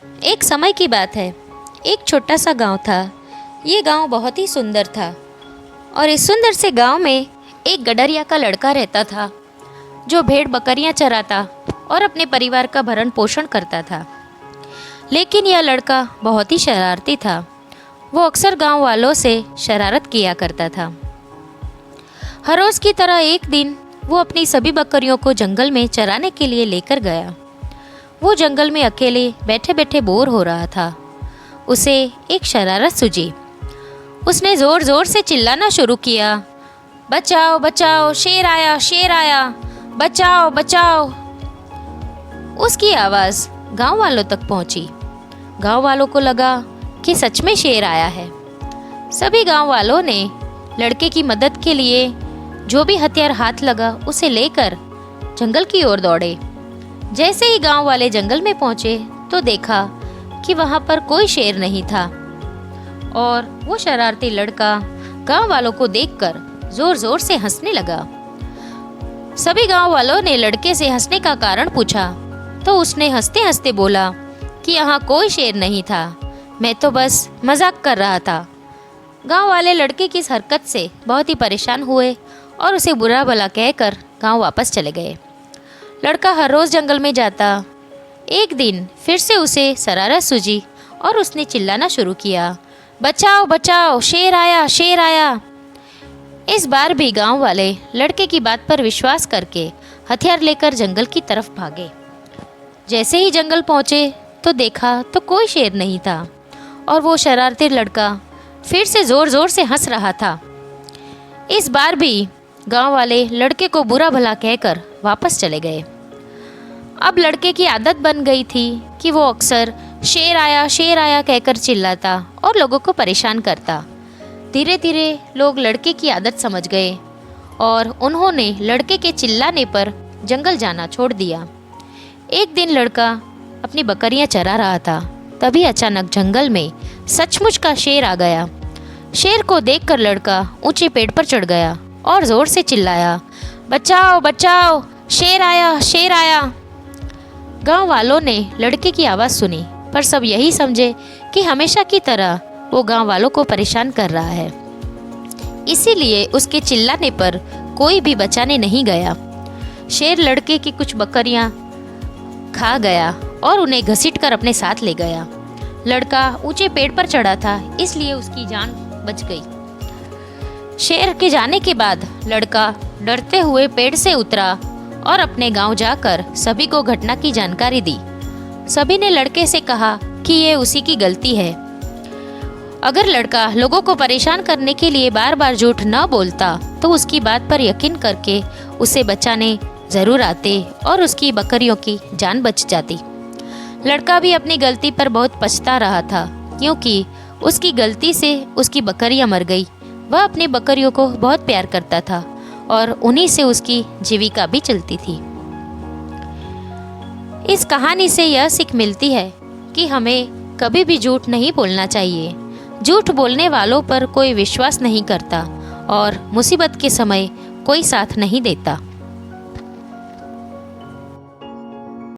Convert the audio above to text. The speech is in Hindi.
एक समय की बात है। एक छोटा सा गांव था। ये गांव बहुत ही सुंदर था और इस सुंदर से गांव में एक गडरिया का लड़का रहता था जो भेड़ बकरियां चराता और अपने परिवार का भरण पोषण करता था। लेकिन यह लड़का बहुत ही शरारती था। वो अक्सर गांव वालों से शरारत किया करता था। हर रोज की तरह एक दिन वो अपनी सभी बकरियों को जंगल में चराने के लिए लेकर गया। वो जंगल में अकेले बैठे बैठे बोर हो रहा था। उसे एक शरारत सूझी। उसने जोर जोर से चिल्लाना शुरू किया, बचाओ बचाओ, शेर आया शेर आया, बचाओ बचाओ। उसकी आवाज़ गांव वालों तक पहुंची। गांव वालों को लगा कि सच में शेर आया है। सभी गांव वालों ने लड़के की मदद के लिए जो भी हथियार हाथ लगा उसे लेकर जंगल की ओर दौड़े। जैसे ही गांव वाले जंगल में पहुंचे तो देखा कि वहां पर कोई शेर नहीं था और वो शरारती लड़का गांव वालों को देखकर जोर जोर से हंसने लगा। सभी गांव वालों ने लड़के से हंसने का कारण पूछा तो उसने हंसते हंसते बोला कि यहाँ कोई शेर नहीं था, मैं तो बस मजाक कर रहा था। गांव वाले लड़के की इस हरकत से बहुत ही परेशान हुए और उसे बुरा भला कहकर गांव वापस चले गए। लड़का हर रोज़ जंगल में जाता। एक दिन फिर से उसे शरारत सूझी और उसने चिल्लाना शुरू किया, बचाओ बचाओ, शेर आया शेर आया। इस बार भी गांव वाले लड़के की बात पर विश्वास करके हथियार लेकर जंगल की तरफ भागे। जैसे ही जंगल पहुंचे तो देखा तो कोई शेर नहीं था और वो शरारती लड़का फिर से ज़ोर ज़ोर से हंस रहा था। इस बार भी गांव वाले लड़के को बुरा भला कहकर वापस चले गए। अब लड़के की आदत बन गई थी कि वो अक्सर शेर आया कहकर चिल्लाता और लोगों को परेशान करता। धीरे धीरे लोग लड़के की आदत समझ गए और उन्होंने लड़के के चिल्लाने पर जंगल जाना छोड़ दिया। एक दिन लड़का अपनी बकरियां चरा रहा था, तभी अचानक जंगल में सचमुच का शेर आ गया। शेर को देखकर लड़का ऊंचे पेड़ पर चढ़ गया और जोर से चिल्लाया, बचाओ बचाओ, शेर आया शेर आया। गांव वालों ने लड़के की आवाज़ सुनी पर सब यही समझे कि हमेशा की तरह वो गांव वालों को परेशान कर रहा है, इसीलिए उसके चिल्लाने पर कोई भी बचाने नहीं गया। शेर लड़के की कुछ बकरियां खा गया और उन्हें घसीटकर अपने साथ ले गया। लड़का ऊंचे पेड़ पर चढ़ा था, इसलिए उसकी जान बच गई। शेर के जाने के बाद लड़का डरते हुए पेड़ से उतरा और अपने गांव जाकर सभी को घटना की जानकारी दी। सभी ने लड़के से कहा कि ये उसी की गलती है। अगर लड़का लोगों को परेशान करने के लिए बार बार झूठ न बोलता तो उसकी बात पर यकीन करके उसे बचाने ज़रूर आते और उसकी बकरियों की जान बच जाती। लड़का भी अपनी गलती पर बहुत पछता रहा था क्योंकि उसकी गलती से उसकी बकरियां मर गई। वह अपनी बकरियों को बहुत प्यार करता था और उन्हीं से उसकी जीविका भी चलती थी। इस कहानी से यह सीख मिलती है कि हमें कभी भी झूठ नहीं बोलना चाहिए। झूठ बोलने वालों पर कोई विश्वास नहीं करता और मुसीबत के समय कोई साथ नहीं देता।